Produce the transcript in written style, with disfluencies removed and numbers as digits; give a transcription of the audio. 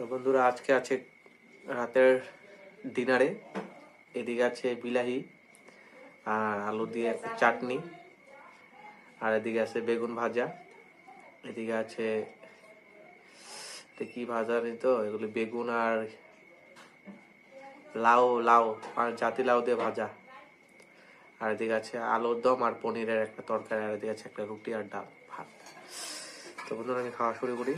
তো বন্ধুরা আজকে আছে রাতের ডিনারে, এদিকে আছে বিলাহি আর আলু দিয়ে একটা চাটনি, আর এদিকে আছে বেগুন ভাজা, এদিকে আছে কি ভাজা নেই তো, এগুলি বেগুন আর লাউ লাউ আর জাতি লাউ দিয়ে ভাজা, আর এদিকে আছে আলুর দম আর পনিরের একটা তরকারি, আর এদিকে আছে একটা রুটি আর ডাল ভাত। তো বন্ধুরা আমি খাওয়া শুরু করি।